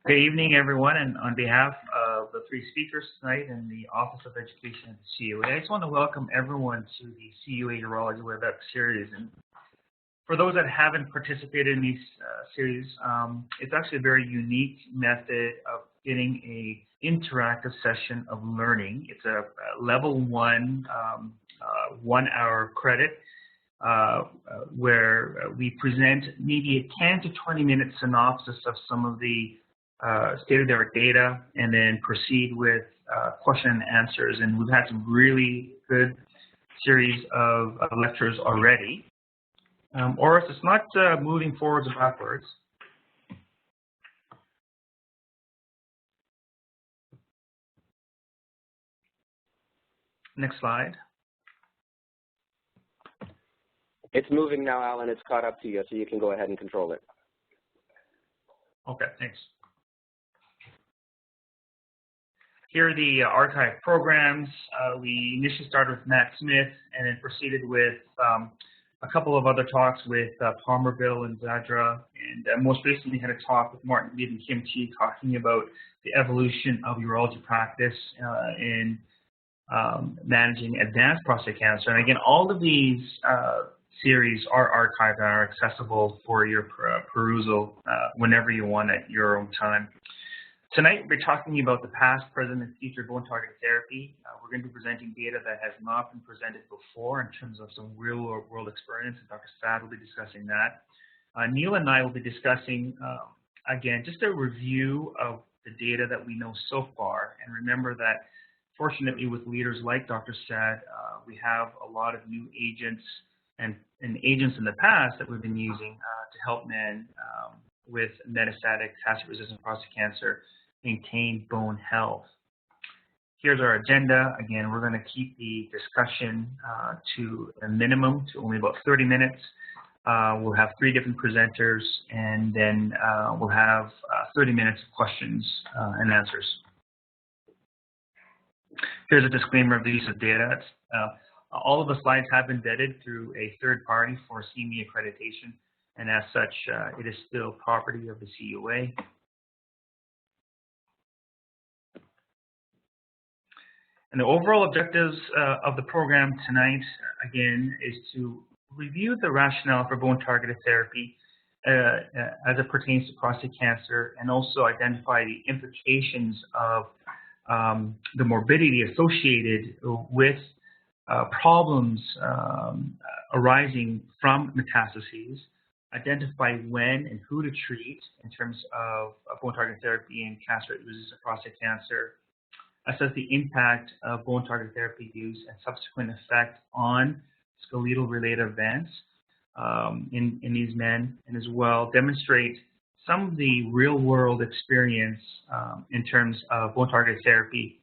Good evening, everyone, and on behalf of the three speakers tonight in the Office of Education at the CUA, I just want to welcome everyone to the CUA Urology WebEx series. And for those that haven't participated in these series, it's actually a very unique method of getting a interactive session of learning. It's a level 1, 1 hour credit where we present maybe a 10 to 20 minute synopsis of some of the state-of-the-art data, and then proceed with question and answers. And we've had some really good series of lectures already. Or if it's not moving forwards or backwards. Next slide. It's moving now, Alan. It's caught up to you, so you can go ahead and control it. Okay, thanks. Here are the archive programs. We initially started with Matt Smith and then proceeded with a couple of other talks with Palmerville and Zadra, and most recently had a talk with Martin Reed and Kim Chi talking about the evolution of urology practice in managing advanced prostate cancer. And again, all of these series are archived and are accessible for your perusal whenever you want at your own time. Tonight, we're talking about the past, present, and future bone-targeted therapy. We're going to be presenting data that has not been presented before in terms of some real-world experience, and Dr. Sad will be discussing that. Neil and I will be discussing, again, just a review of the data that we know so far. And remember that, fortunately, with leaders like Dr. Sad, we have a lot of new agents and agents in the past that we've been using to help men with metastatic castrate-resistant prostate cancer maintain bone health. Here's our agenda. Again, we're going to keep the discussion to a minimum, to only about 30 minutes. We'll have 3 different presenters, and then we'll have 30 minutes of questions and answers. Here's a disclaimer of the use of data. All of the slides have been vetted through a third party for CME accreditation, and as such, it is still property of the CUA. And the overall objectives of the program tonight, again, is to review the rationale for bone-targeted therapy as it pertains to prostate cancer, and also identify the implications of the morbidity associated with problems arising from metastases, identify when and who to treat in terms of bone-targeted therapy in castrate-resistant prostate cancer, assess the impact of bone-targeted therapy use and subsequent effect on skeletal-related events in these men, and as well demonstrate some of the real-world experience in terms of bone-targeted therapy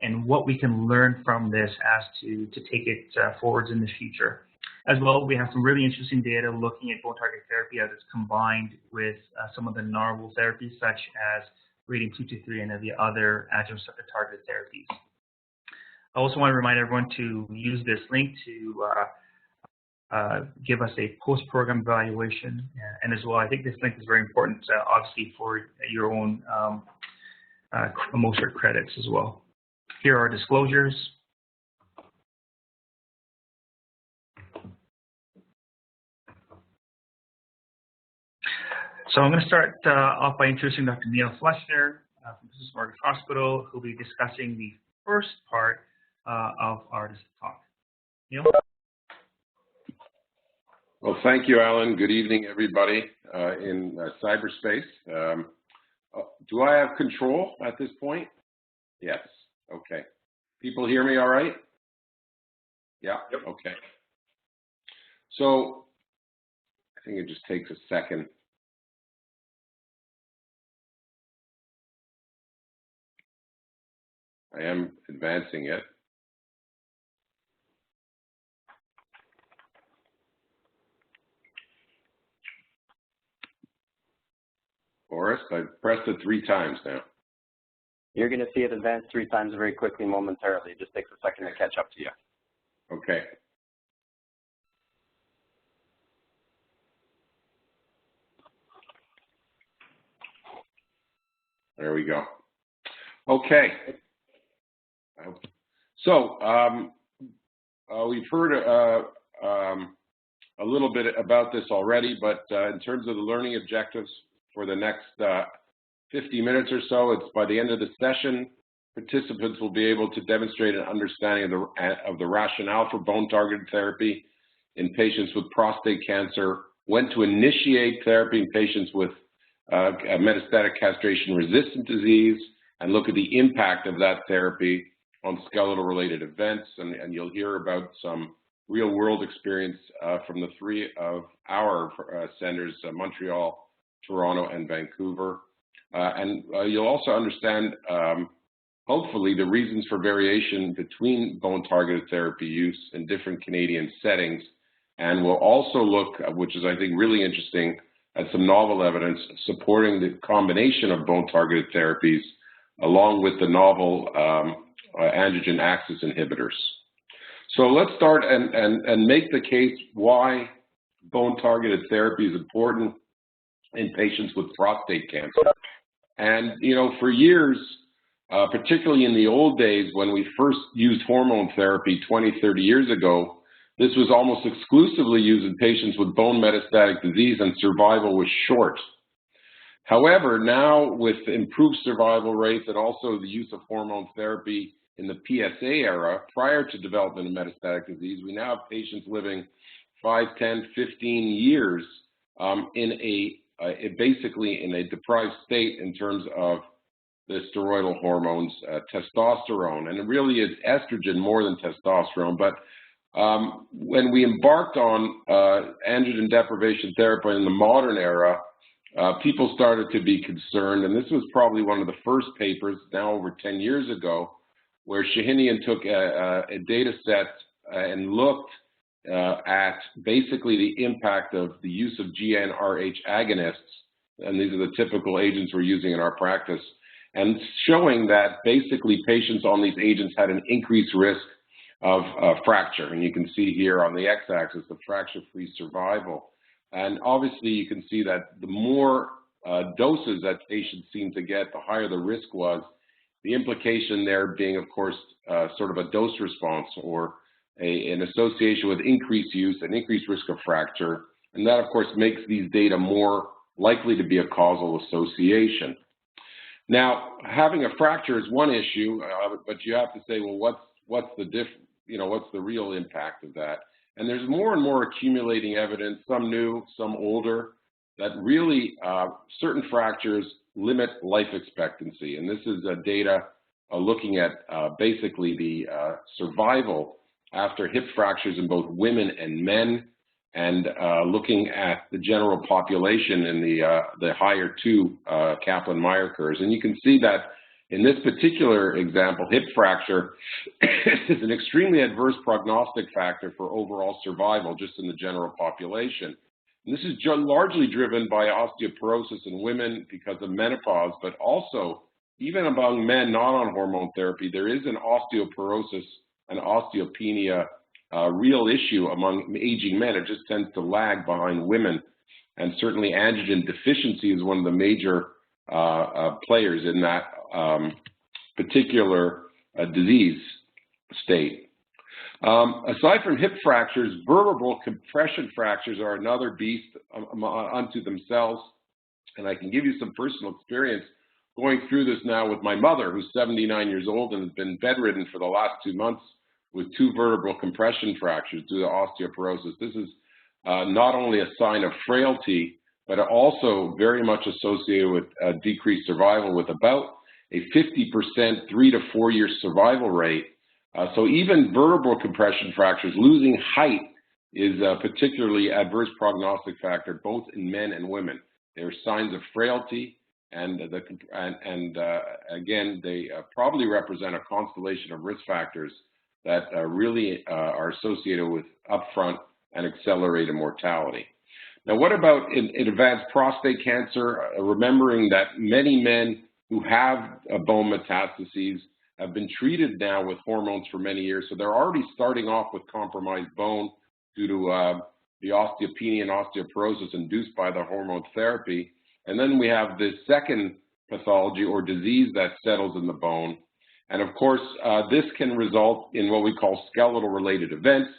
and what we can learn from this as to take it forwards in the future. As well, we have some really interesting data looking at bone-targeted therapy as it's combined with some of the novel therapies, such as radium-223 and the other adjuvant receptor targeted therapies. I also want to remind everyone to use this link to give us a post-program evaluation, and as well, I think this link is very important, obviously, for your own MOSERT credits as well. Here are disclosures. So I'm going to start off by introducing Dr. Neil Fleschner from Princess Margaret Hospital, who will be discussing the first part of our talk. Neil? Well, thank you, Alan. Good evening, everybody in cyberspace. Do I have control at this point? Yes. Okay. People hear me all right? Yeah? Yep. Okay. So I think it just takes a second. I am advancing it. Forrest, I've pressed it 3 times now. You're going to see it advance 3 times very quickly momentarily. It just takes a second to catch up to you. Okay. There we go. Okay. So we've heard a little bit about this already, but in terms of the learning objectives for the next 50 minutes or so, it's by the end of the session, participants will be able to demonstrate an understanding of the rationale for bone-targeted therapy in patients with prostate cancer, when to initiate therapy in patients with metastatic castration-resistant disease, and look at the impact of that therapy on skeletal-related events. And you'll hear about some real-world experience from the three of our centers, Montreal, Toronto, and Vancouver. And you'll also understand, hopefully, the reasons for variation between bone-targeted therapy use in different Canadian settings. And we'll also look, which is, I think, really interesting, at some novel evidence supporting the combination of bone-targeted therapies along with the novel androgen axis inhibitors. So let's start and make the case why bone-targeted therapy is important in patients with prostate cancer. And, you know, for years, particularly in the old days when we first used hormone therapy 20, 30 years ago, this was almost exclusively used in patients with bone metastatic disease, and survival was short. However, now with improved survival rates and also the use of hormone therapy in the PSA era, prior to development of metastatic disease, we now have patients living 5, 10, 15 years basically in a deprived state in terms of the steroidal hormones, testosterone, and it really is estrogen more than testosterone. But when we embarked on androgen deprivation therapy in the modern era, people started to be concerned, and this was probably one of the first papers, now over 10 years ago, where Shahinian took a data set and looked at basically the impact of the use of GnRH agonists, and these are the typical agents we're using in our practice, and showing that basically patients on these agents had an increased risk of fracture. And you can see here on the x-axis the fracture-free survival. And obviously you can see that the more doses that patients seemed to get, the higher the risk was. The implication there being, of course, sort of a dose response or an association with increased use and increased risk of fracture. And that, of course, makes these data more likely to be a causal association. Now, having a fracture is one issue, but you have to say, well, what's the real impact of that? And there's more and more accumulating evidence, some new, some older, that really certain fractures limit life expectancy. And this is data looking at basically the survival after hip fractures in both women and men, and looking at the general population in the higher two Kaplan-Meier curves. And you can see that in this particular example, hip fracture is an extremely adverse prognostic factor for overall survival just in the general population. And this is largely driven by osteoporosis in women because of menopause, but also even among men not on hormone therapy, there is an osteoporosis and osteopenia real issue among aging men. It just tends to lag behind women. And certainly androgen deficiency is one of the major players in that particular disease state. Aside from hip fractures, vertebral compression fractures are another beast unto themselves. And I can give you some personal experience going through this now with my mother, who's 79 years old and has been bedridden for the last 2 months with 2 vertebral compression fractures due to osteoporosis. This is not only a sign of frailty, but also very much associated with decreased survival, with about a 50% 3 to 4 year survival rate. So even vertebral compression fractures, losing height, is a particularly adverse prognostic factor both in men and women. There are signs of frailty, and again, they probably represent a constellation of risk factors that really are associated with upfront and accelerated mortality. Now, what about in advanced prostate cancer? Remembering that many men who have bone metastases have been treated now with hormones for many years, so they're already starting off with compromised bone due to the osteopenia and osteoporosis induced by the hormone therapy. And then we have this second pathology or disease that settles in the bone. And of course, this can result in what we call skeletal-related events.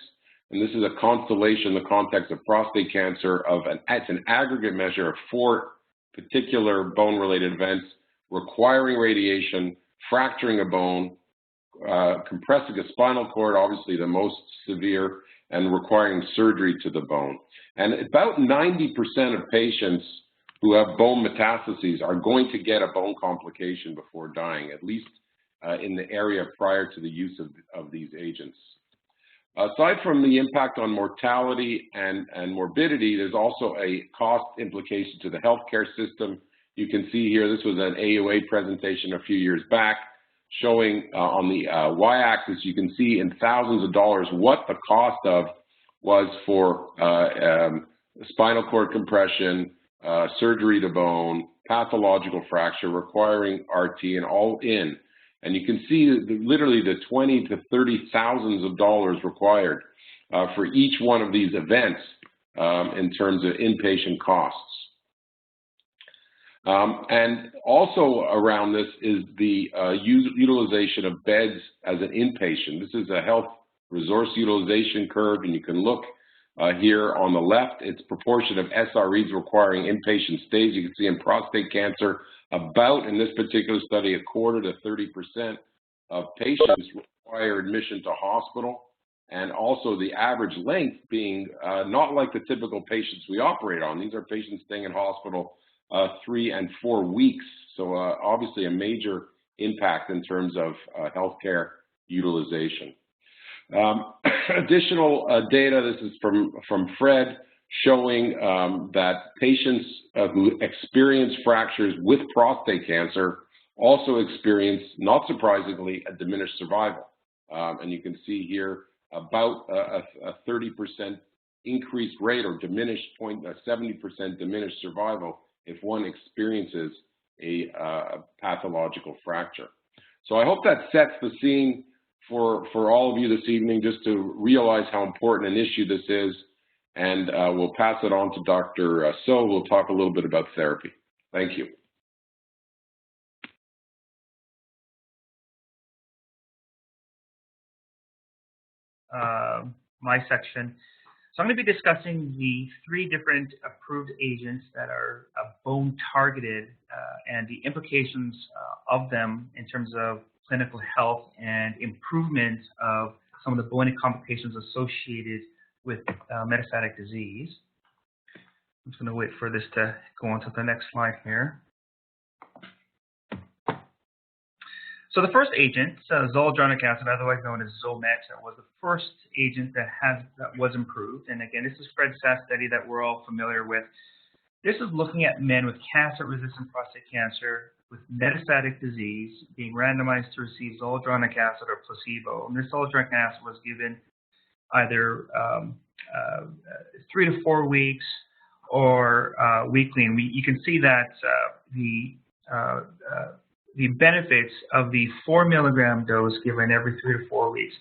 And this is a constellation in the context of prostate cancer it's an aggregate measure of 4 particular bone-related events requiring radiation, fracturing a bone, compressing a spinal cord, obviously the most severe, and requiring surgery to the bone. And about 90% of patients who have bone metastases are going to get a bone complication before dying, at least in the area prior to the use of these agents. Aside from the impact on mortality and morbidity, there's also a cost implication to the healthcare system. You can see here, this was an AUA presentation a few years back, showing on the y-axis, you can see in thousands of dollars what the cost was for spinal cord compression, surgery to bone, pathological fracture requiring RT, and all in. And you can see literally the $20,000 to $30,000 of dollars required for each one of these events in terms of inpatient costs. And also around this is the utilization of beds as an inpatient. This is a health resource utilization curve, and you can look here on the left, it's proportion of SREs requiring inpatient stays. You can see in prostate cancer, about, in this particular study, 25% to 30% of patients require admission to hospital, and also the average length being not like the typical patients we operate on. These are patients staying in hospital 3 and 4 weeks, so obviously a major impact in terms of healthcare utilization. Additional data, this is from Fred, showing that patients who experience fractures with prostate cancer also experience, not surprisingly, a diminished survival. And you can see here about a 30% increased rate or diminished 70% diminished survival if one experiences a pathological fracture. So I hope that sets the scene for all of you this evening, just to realize how important an issue this is. And we'll pass it on to Dr. So. We'll talk a little bit about therapy. Thank you. My section. So I'm going to be discussing the 3 different approved agents that are bone targeted and the implications of them in terms of clinical health and improvement of some of the bony complications associated with metastatic disease. I'm just going to wait for this to go on to the next slide here. So the first agent, zoledronic acid, otherwise known as Zomet, was the first agent that was improved. And again, this is Fred Sass study that we're all familiar with. This is looking at men with cancer-resistant prostate cancer with metastatic disease being randomized to receive zoledronic acid or placebo. And this zoledronic acid was given either 3 to 4 weeks or weekly. And you can see that the benefits of the 4 milligram dose given every 3 to 4 weeks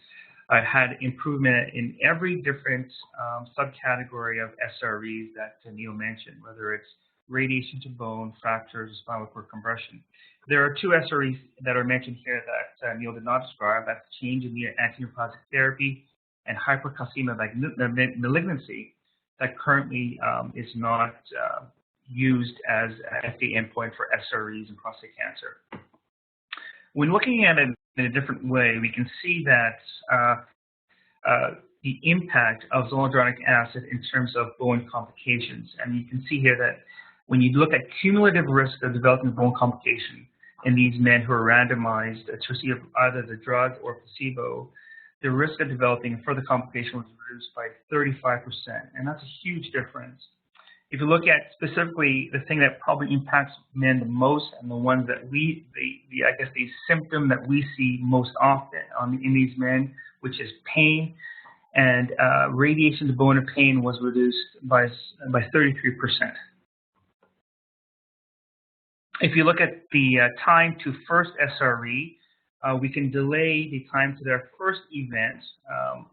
had improvement in every different subcategory of SREs that Neil mentioned, whether it's radiation to bone, fractures, spinal cord compression. There are 2 SREs that are mentioned here that Neil did not describe. That's change in the antineoplastic therapy and hypercalcemia malignancy that currently is not used as an FDA endpoint for SREs in prostate cancer. When looking at it in a different way, we can see that the impact of zoledronic acid in terms of bone complications. And you can see here that when you look at cumulative risk of developing bone complication in these men who are randomized to receive either the drug or placebo, the risk of developing further complication was reduced by 35%, and that's a huge difference. If you look at specifically the thing that probably impacts men the most and the ones that the symptom that we see most often in these men, which is pain, and radiation to bone and pain was reduced by 33%. If you look at the time to first SRE, we can delay the time to their first event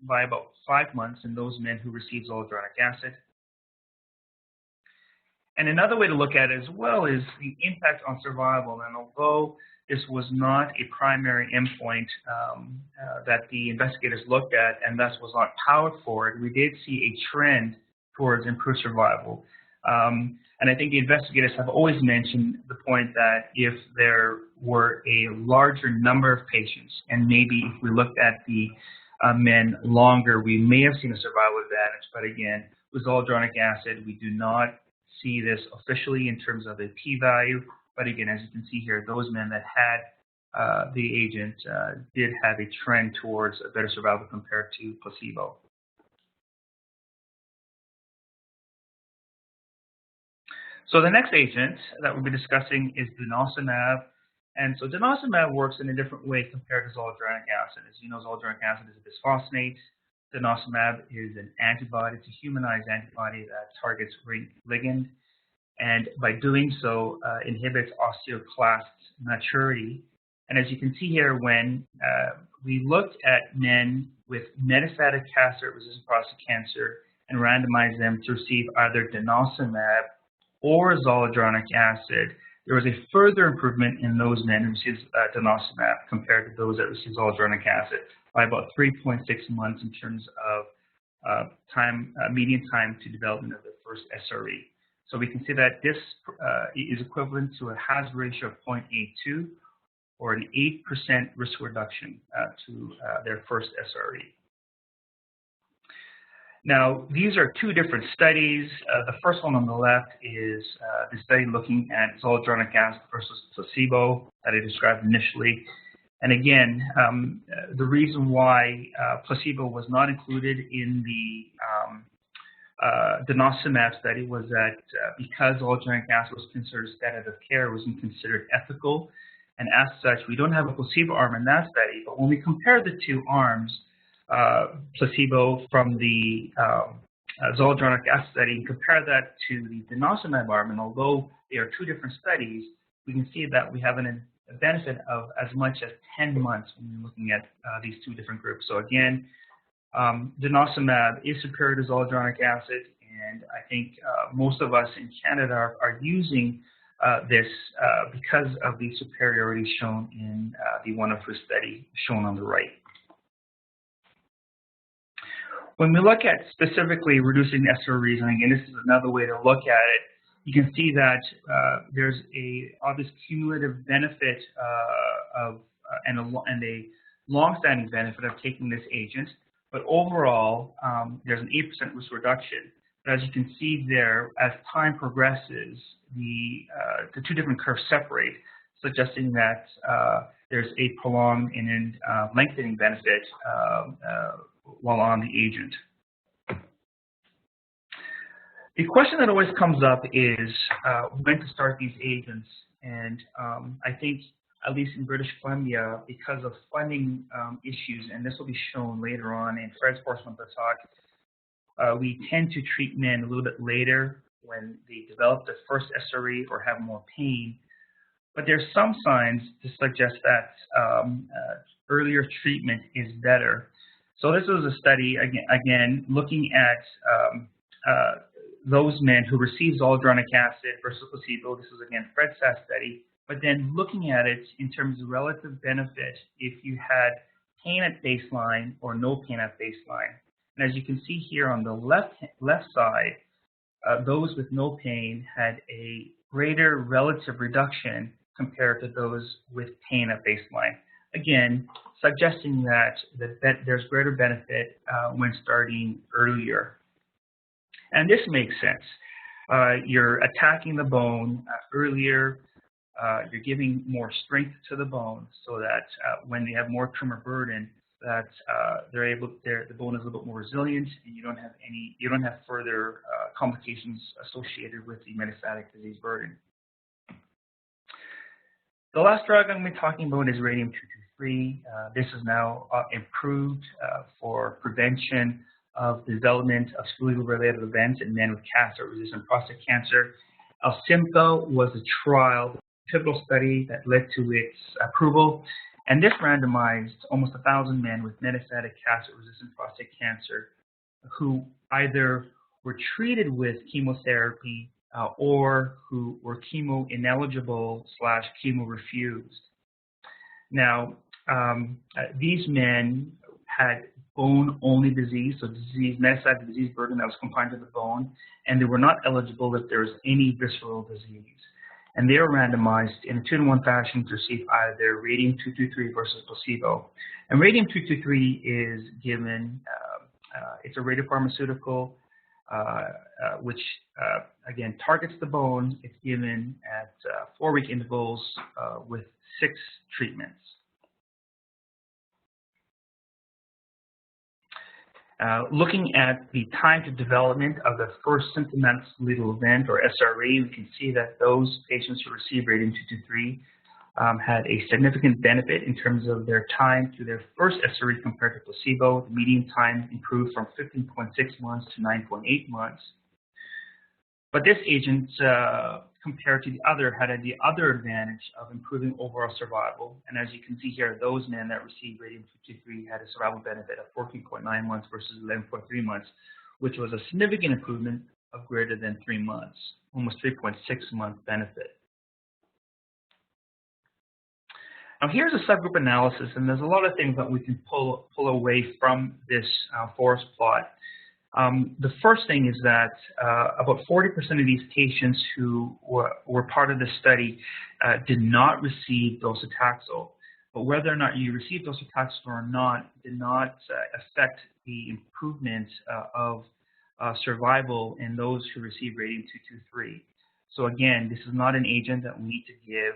by about 5 months in those men who receive zoledronic acid. And another way to look at it as well is the impact on survival. And although this was not a primary endpoint that the investigators looked at and thus was not powered for it, we did see a trend towards improved survival. And I think the investigators have always mentioned the point that if there were a larger number of patients, and maybe if we looked at the men longer, we may have seen a survival advantage. But again, with zoledronic acid, we do not see this officially in terms of a p-value. But again, as you can see here, those men that had the agent did have a trend towards a better survival compared to placebo. So the next agent that we'll be discussing is denosumab. And so denosumab works in a different way compared to zoledronic acid. As you know, zoledronic acid is a bisphosphonate. Denosumab is an antibody, it's a humanized antibody that targets RINC ligand. And by doing so, inhibits osteoclast maturity. And as you can see here, when we looked at men with metastatic castrate-resistant prostate cancer and randomized them to receive either denosumab or zoledronic acid, there was a further improvement in those men who received denosumab compared to those that received zoledronic acid by about 3.6 months in terms of median time to development of the first SRE. So we can see that this is equivalent to a hazard ratio of 0.82 or an 8% risk reduction to their first SRE. Now, these are two different studies. The first one on the left is the study looking at zoledronic acid versus placebo that I described initially. And again, the reason why placebo was not included in the denosumab study was that because zoledronic acid was considered standard of care, it wasn't considered ethical. And as such, we don't have a placebo arm in that study. But when we compare the two arms, placebo from the zoledronic acid study and compare that to the denosumab arm, and although they are two different studies, we can see that we have a benefit of as much as 10 months when we're looking at these two different groups. So again, denosumab is superior to zoledronic acid, and I think most of us in Canada are using this because of the superiority shown in the 102 study shown on the right. When we look at specifically reducing SREs, and again, this is another way to look at it, you can see that there's a obvious cumulative benefit and a long-standing benefit of taking this agent. But overall, there's an 8% risk reduction. But as you can see there, as time progresses, the two different curves separate, suggesting that there's a prolonged and lengthening benefit while on the agent. The question that always comes up is when to start these agents. And I think, at least in British Columbia, because of funding issues, and this will be shown later on in Fred's portion of the talk, we tend to treat men a little bit later when they develop their first SRE or have more pain. But there's some signs to suggest that earlier treatment is better. So this was a study, again looking at those men who received zoledronic acid versus placebo. This is, again, Fred's study. But then looking at it in terms of relative benefit if you had pain at baseline or no pain at baseline. And as you can see here on the left side, those with no pain had a greater relative reduction compared to those with pain at baseline. Again, suggesting that there's greater benefit when starting earlier. And this makes sense. You're attacking the bone earlier. You're giving more strength to the bone so that when they have more tumor burden, that the bone is a little bit more resilient, and you don't have further complications associated with the metastatic disease burden. The last drug I'm going to be talking about is radium-223. This is now improved for prevention of development of sclerosis-related events in men with castrate-resistant prostate cancer. Alcimpa was a trial, pivotal study that led to its approval, and this randomized almost 1,000 men with metastatic castrate-resistant prostate cancer who either were treated with chemotherapy or who were chemo ineligible / chemo refused. Now, these men had bone-only disease, so metastatic disease burden that was confined to the bone, and they were not eligible if there was any visceral disease. And they were randomized in a 2-to-1 fashion to receive either radium-223 versus placebo. And radium-223 is given, it's a radiopharmaceutical, which, again, targets the bone. It's given at 4-week intervals with 6 treatments. Looking at the time to development of the first symptomatic lethal event, or SRE, we can see that those patients who received radium-223 had a significant benefit in terms of their time to their first SRE compared to placebo. The median time improved from 15.6 months to 9.8 months. But this agent, compared to the other, had the other advantage of improving overall survival. And as you can see here, those men that received radium-223 had a survival benefit of 14.9 months versus 11.3 months, which was a significant improvement of greater than 3 months, almost 3.6-month benefit. Now here's a subgroup analysis, and there's a lot of things that we can pull away from this forest plot. The first thing is that about 40% of these patients who were part of the study did not receive docetaxel. But whether or not you received docetaxel or not did not affect the improvement of survival in those who received radium-223. So again, this is not an agent that we need to give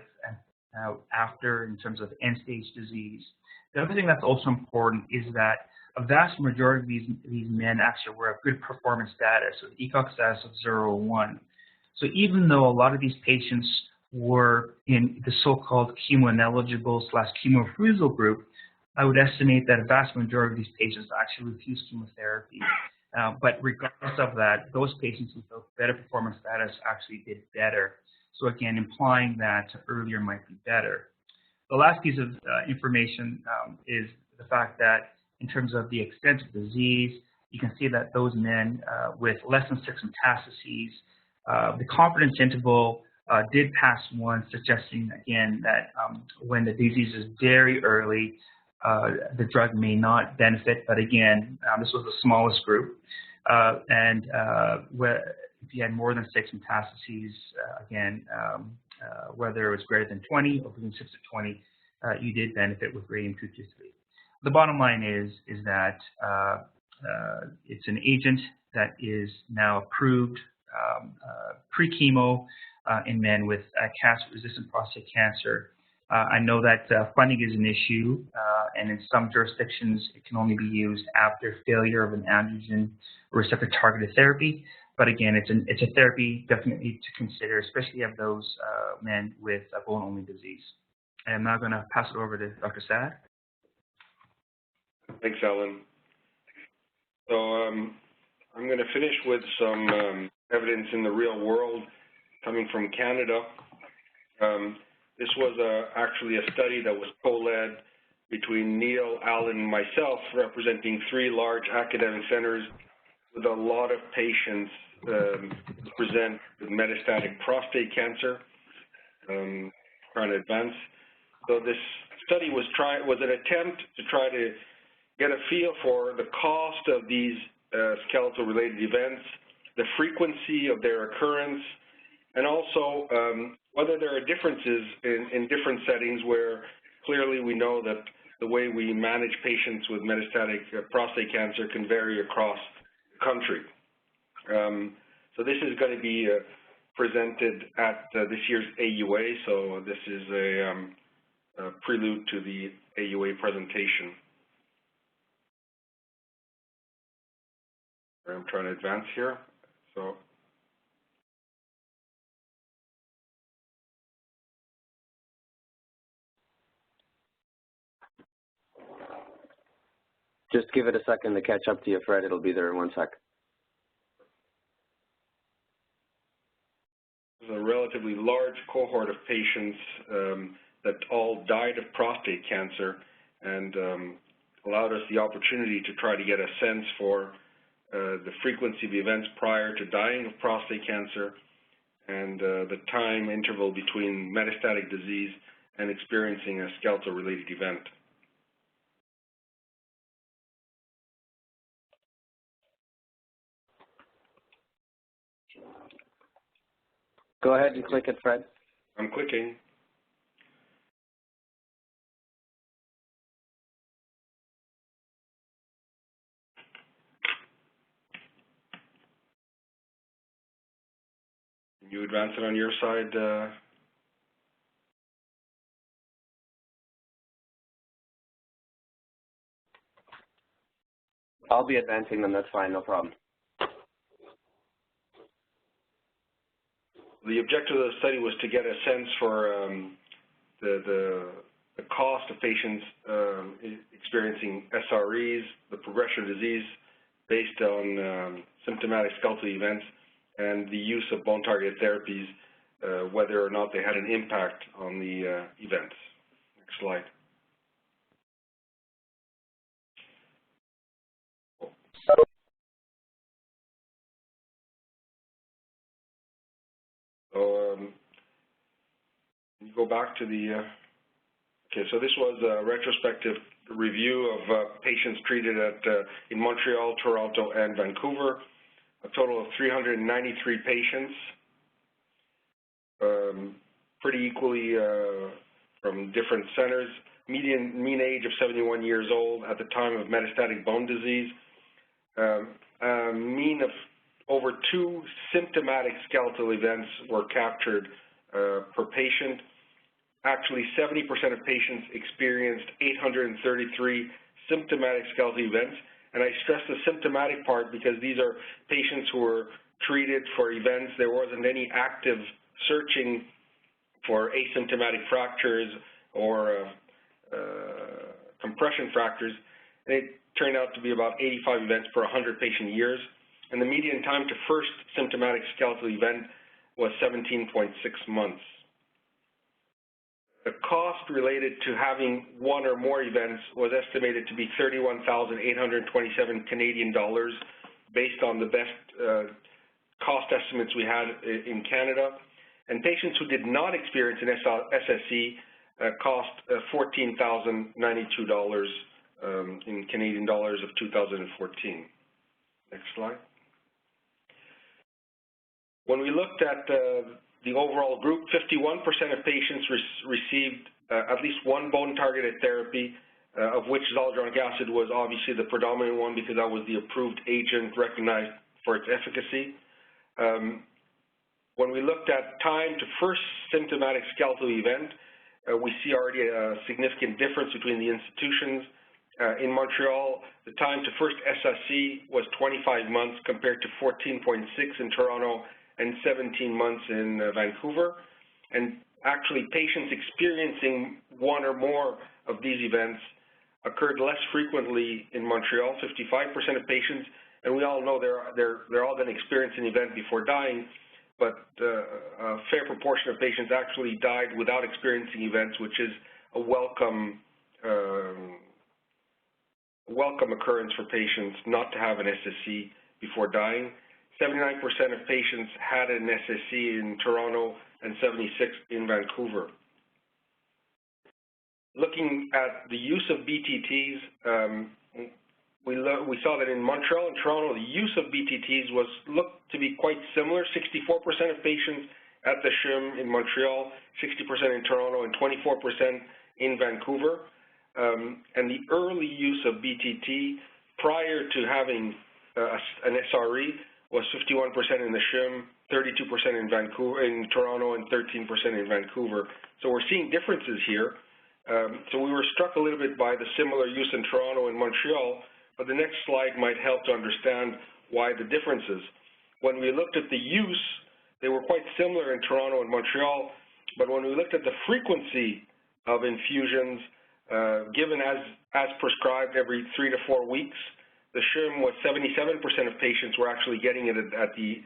after in terms of end-stage disease. The other thing that's also important is that a vast majority of these men actually were of good performance status, with ECOG status of 0 or 1. So even though a lot of these patients were in the so-called chemo-ineligible / chemo-refusal group, I would estimate that a vast majority of these patients actually refused chemotherapy. But regardless of that, those patients with better performance status actually did better. So again, implying that earlier might be better. The last piece of information is the fact that in terms of the extent of disease, you can see that those men with less than 6 metastases, the confidence interval did pass 1, suggesting again that when the disease is very early, the drug may not benefit. But again, this was the smallest group, and if you had more than 6 metastases, again, whether it was greater than 20 or between 6 to 20, you did benefit with radium-223. The bottom line is that it's an agent that is now approved pre-chemo in men with castrate-resistant prostate cancer. I know that funding is an issue, and in some jurisdictions it can only be used after failure of an androgen receptor targeted therapy. But again, it's a therapy definitely to consider, especially of those men with bone-only disease. And I'm now going to pass it over to Dr. Sad. Thanks, Alan. So I'm going to finish with some evidence in the real world coming from Canada. This was actually a study that was co-led between Neil, Alan, and myself, representing 3 large academic centers with a lot of patients present with metastatic prostate cancer, trying to advance. So this study was an attempt to try to get a feel for the cost of these skeletal-related events, the frequency of their occurrence, and also whether there are differences in different settings where clearly we know that the way we manage patients with metastatic prostate cancer can vary across the country. So this is going to be presented at this year's AUA, so this is a prelude to the AUA presentation. I'm trying to advance here. So just give it a second to catch up to you, Fred. It'll be there in 1 sec. There's a relatively large cohort of patients that all died of prostate cancer, and allowed us the opportunity to try to get a sense for the frequency of events prior to dying of prostate cancer, and the time interval between metastatic disease and experiencing a skeletal-related event. Go ahead and click it, Fred. I'm clicking. Can you advance it on your side? I'll be advancing them, that's fine, no problem. The objective of the study was to get a sense for the cost of patients experiencing SREs, the progression of disease based on symptomatic skeletal events, and the use of bone-targeted therapies, whether or not they had an impact on the events. Next slide. So you go back to the, okay, so this was a retrospective review of patients treated in Montreal, Toronto, and Vancouver, a total of 393 patients, pretty equally from different centers, mean age of 71 years old at the time of metastatic bone disease, a mean of over 2 symptomatic skeletal events were captured per patient. Actually, 70% of patients experienced 833 symptomatic skeletal events. And I stress the symptomatic part because these are patients who were treated for events. There wasn't any active searching for asymptomatic fractures or compression fractures. And it turned out to be about 85 events per 100 patient years. And the median time to first symptomatic skeletal event was 17.6 months. The cost related to having one or more events was estimated to be 31,827 Canadian dollars based on the best cost estimates we had in Canada. And patients who did not experience an SSE cost $14,092 in Canadian dollars of 2014. Next slide. When we looked at the overall group, 51% of patients received at least one bone-targeted therapy, of which zoledronic acid was obviously the predominant one because that was the approved agent recognized for its efficacy. When we looked at time to first symptomatic skeletal event, we see already a significant difference between the institutions. In Montreal, the time to first SSE was 25 months compared to 14.6 in Toronto and 17 months in Vancouver. And actually, patients experiencing one or more of these events occurred less frequently in Montreal, 55% of patients, and we all know they're all going to experience an event before dying, but a fair proportion of patients actually died without experiencing events, which is a welcome occurrence for patients not to have an SSE before dying. 79% of patients had an SSE in Toronto and 76% in Vancouver. Looking at the use of BTTs, we saw that in Montreal and Toronto, the use of BTTs looked to be quite similar. 64% of patients at the CHUM in Montreal, 60% in Toronto, and 24% in Vancouver. And the early use of BTT prior to having an SRE was 51% in the CHUM, 32% in Toronto, and 13% in Vancouver. So we're seeing differences here. So we were struck a little bit by the similar use in Toronto and Montreal, but the next slide might help to understand why the differences. When we looked at the use, they were quite similar in Toronto and Montreal, but when we looked at the frequency of infusions given as prescribed every 3 to 4 weeks, the CHUM was 77% of patients were actually getting it at the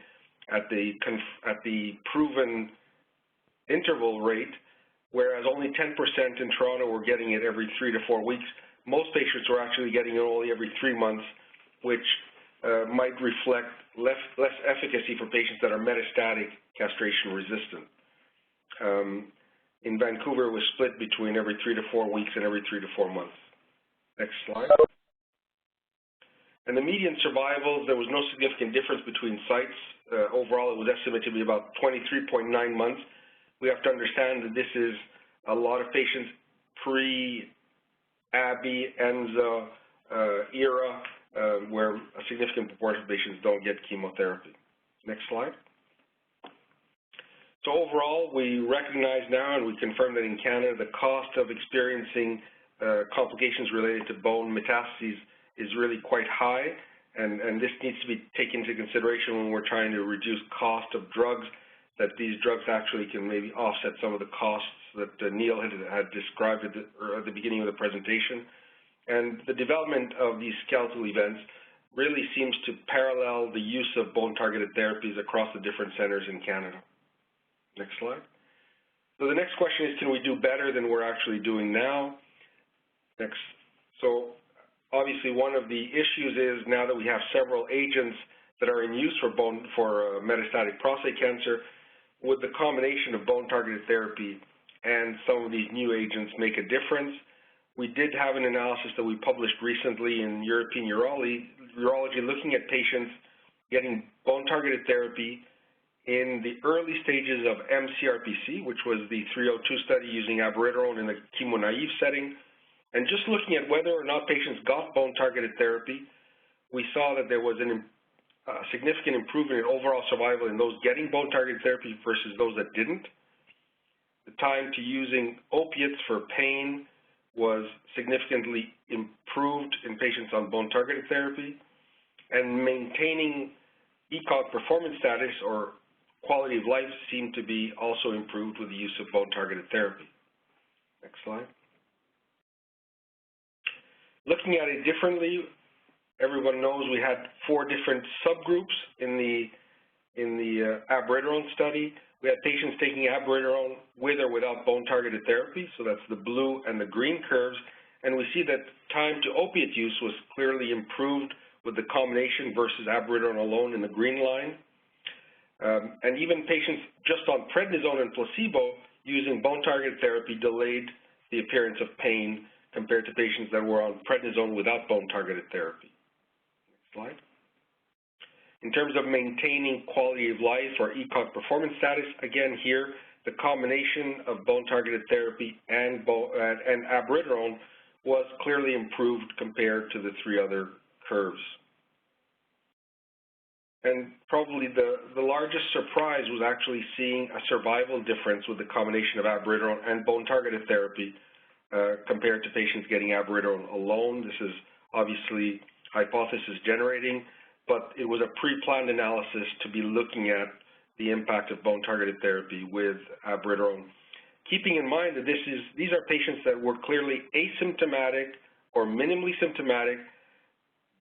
proven interval rate, whereas only 10% in Toronto were getting it every 3 to 4 weeks. Most patients were actually getting it only every 3 months, which might reflect less efficacy for patients that are metastatic castration resistant. In Vancouver, it was split between every 3 to 4 weeks and every 3 to 4 months. Next slide. And the median survivals, there was no significant difference between sites. Overall, it was estimated to be about 23.9 months. We have to understand that this is a lot of patients pre-ABI, ENZA era, where a significant proportion of patients don't get chemotherapy. Next slide. So overall, we recognize now and we confirm that in Canada, the cost of experiencing complications related to bone metastases is really quite high, and this needs to be taken into consideration when we're trying to reduce cost of drugs, that these drugs actually can maybe offset some of the costs that Neil had described at the beginning of the presentation. And the development of these skeletal events really seems to parallel the use of bone-targeted therapies across the different centers in Canada. Next slide. So the next question is, can we do better than we're actually doing now? Next. So obviously one of the issues is now that we have several agents that are in use for metastatic prostate cancer, would the combination of bone-targeted therapy and some of these new agents make a difference? We did have an analysis that we published recently in European Urology looking at patients getting bone-targeted therapy in the early stages of mCRPC, which was the 302 study using abiraterone in the chemo-naive setting. And just looking at whether or not patients got bone-targeted therapy, we saw that there was a significant improvement in overall survival in those getting bone-targeted therapy versus those that didn't. The time to using opiates for pain was significantly improved in patients on bone-targeted therapy, and maintaining ECOG performance status or quality of life seemed to be also improved with the use of bone-targeted therapy. Next slide. Looking at it differently, everyone knows we had 4 different subgroups in the abiraterone study. We had patients taking abiraterone with or without bone-targeted therapy, so that's the blue and the green curves, and we see that time to opiate use was clearly improved with the combination versus abiraterone alone in the green line. And even patients just on prednisone and placebo using bone-targeted therapy delayed the appearance of pain compared to patients that were on prednisone without bone-targeted therapy. Next slide. In terms of maintaining quality of life or ECOG performance status, again here, the combination of bone-targeted therapy and abiraterone was clearly improved compared to the 3 other curves. And probably the largest surprise was actually seeing a survival difference with the combination of abiraterone and bone-targeted therapy compared to patients getting abiraterone alone. This is obviously hypothesis generating, but it was a pre-planned analysis to be looking at the impact of bone-targeted therapy with abiraterone, keeping in mind that these are patients that were clearly asymptomatic or minimally symptomatic.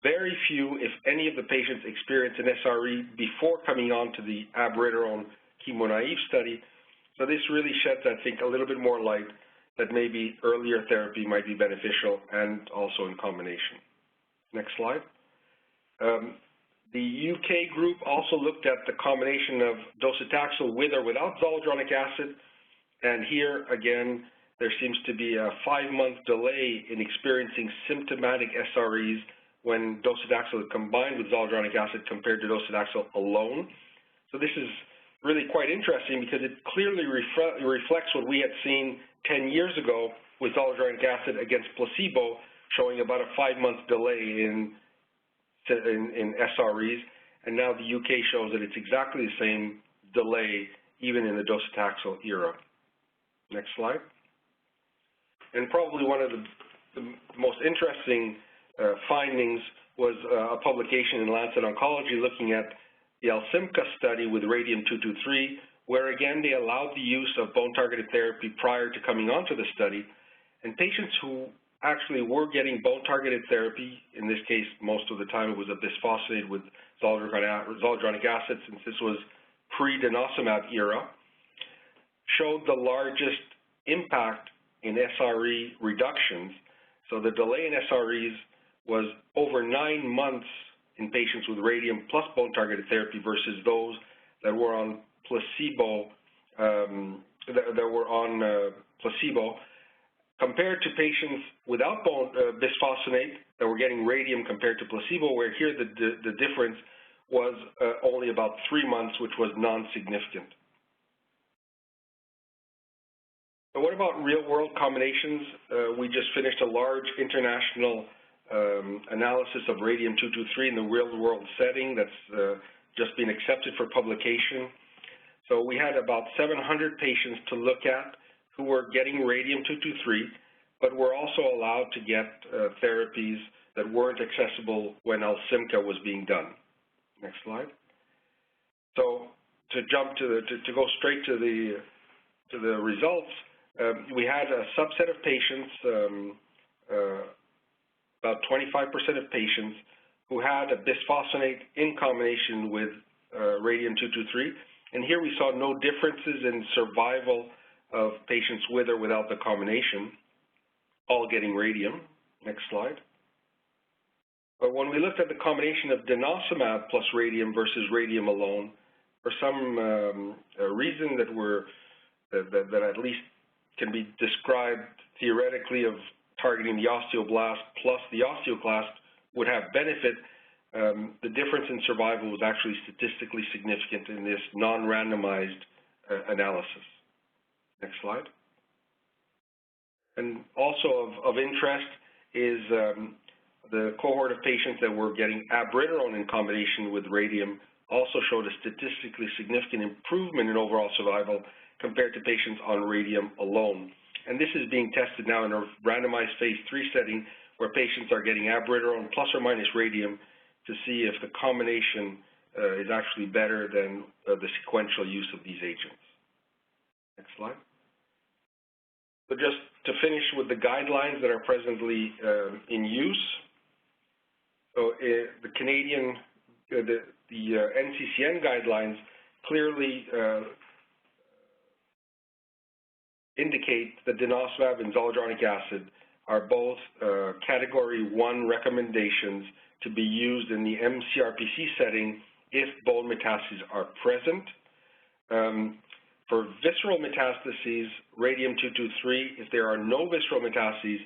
Very few, if any, of the patients experienced an SRE before coming on to the abiraterone chemo-naive study. So this really sheds, I think, a little bit more light that maybe earlier therapy might be beneficial and also in combination. Next slide. The UK group also looked at the combination of docetaxel with or without zoledronic acid, and here again there seems to be a 5-month delay in experiencing symptomatic SREs when docetaxel is combined with zoledronic acid compared to docetaxel alone. So this is really quite interesting because it clearly reflects what we had seen 10 years ago with zoledronic acid against placebo, showing about a 5-month delay in SREs, and now the UK shows that it's exactly the same delay even in the docetaxel era. Next slide. And probably one of the most interesting findings was a publication in Lancet Oncology looking at the ALSYMCA study with radium-223, where again they allowed the use of bone-targeted therapy prior to coming onto the study, and patients who actually were getting bone-targeted therapy, in this case most of the time it was a bisphosphonate with zoledronic acid, since this was pre-denosumab era, showed the largest impact in SRE reductions. So the delay in SREs was over 9 months in patients with radium plus bone-targeted therapy versus those that were on placebo, that were on placebo, compared to patients without bisphosphonate that were getting radium compared to placebo, where here the difference was only about 3 months, which was non-significant. So what about real-world combinations? We just finished a large international analysis of radium-223 in the real-world setting that's just been accepted for publication. So we had about 700 patients to look at who were getting radium-223, but were also allowed to get therapies that weren't accessible when Alsimca was being done. Next slide. So to jump to go straight to the results, we had a subset of patients, about 25% of patients, who had a bisphosphonate in combination with radium-223. And here we saw no differences in survival of patients with or without the combination, all getting radium. Next slide. But when we looked at the combination of denosumab plus radium versus radium alone, for some reason that at least can be described theoretically of targeting the osteoblast plus the osteoclast would have benefit, the difference in survival was actually statistically significant in this non-randomized analysis. Next slide. And also of interest is the cohort of patients that were getting abiraterone in combination with radium also showed a statistically significant improvement in overall survival compared to patients on radium alone. And this is being tested now in a randomized phase 3 setting where patients are getting abiraterone plus or minus radium to see if the combination is actually better than the sequential use of these agents. Next slide. So just to finish with the guidelines that are presently in use. So the Canadian, the NCCN guidelines clearly indicate that denosumab and zoledronic acid are both Category 1 recommendations to be used in the mCRPC setting if bone metastases are present. For visceral metastases, radium-223, if there are no visceral metastases,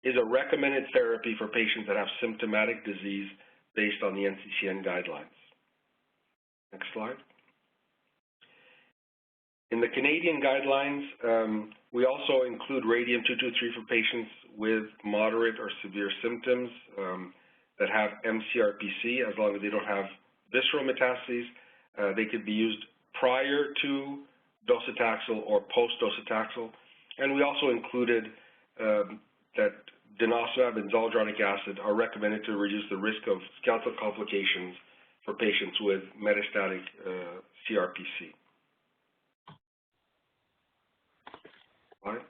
is a recommended therapy for patients that have symptomatic disease based on the NCCN guidelines. Next slide. In the Canadian guidelines, we also include radium-223 for patients with moderate or severe symptoms that have mCRPC, as long as they don't have visceral metastases. They could be used prior to docetaxel or post-docetaxel. And we also included that denosumab and zoledronic acid are recommended to reduce the risk of skeletal complications for patients with metastatic CRPC. Right.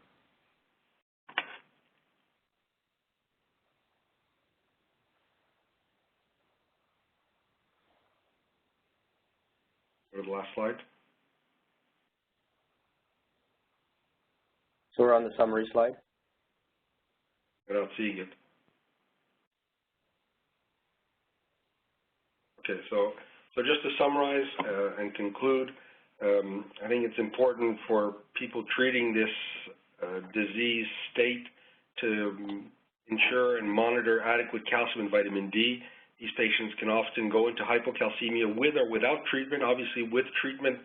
Go to the last slide. So we're on the summary slide. I'm not seeing it. Okay, so just to summarize and conclude, I think it's important for people treating this disease state to ensure and monitor adequate calcium and vitamin D. These patients can often go into hypocalcemia with or without treatment. Obviously, with treatment,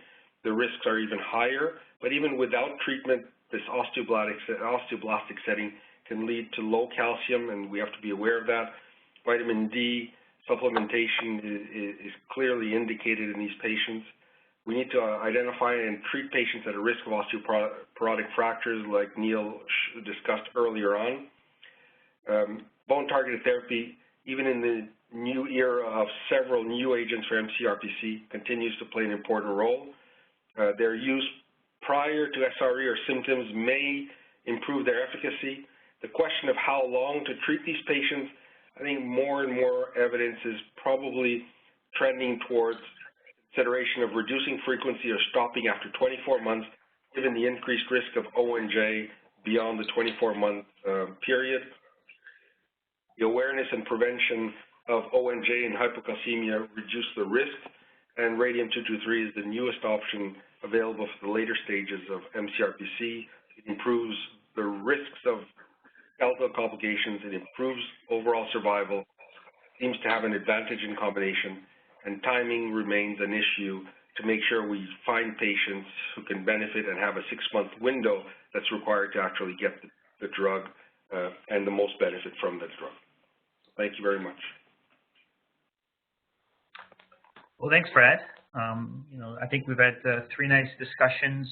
the risks are even higher, but even without treatment, this osteoblastic setting can lead to low calcium, and we have to be aware of that. Vitamin D supplementation is clearly indicated in these patients. We need to identify and treat patients at a risk of osteoporotic fractures like Neil discussed earlier on. Bone-targeted therapy, even in the new era of several new agents for mCRPC, continues to play an important role. Their use prior to SRE or symptoms may improve their efficacy. The question of how long to treat these patients, I think more and more evidence is probably trending towards consideration of reducing frequency or stopping after 24 months, given the increased risk of ONJ beyond the 24-month period. The awareness and prevention of ONJ and hypocalcemia reduce the risk, and radium-223 is the newest option available for the later stages of mCRPC. It improves the risks of skeletal complications. It improves overall survival, seems to have an advantage in combination, and timing remains an issue to make sure we find patients who can benefit and have a 6-month window that's required to actually get the drug and the most benefit from the drug. Thank you very much. Well, thanks, Brad. I think we've had 3 nice discussions.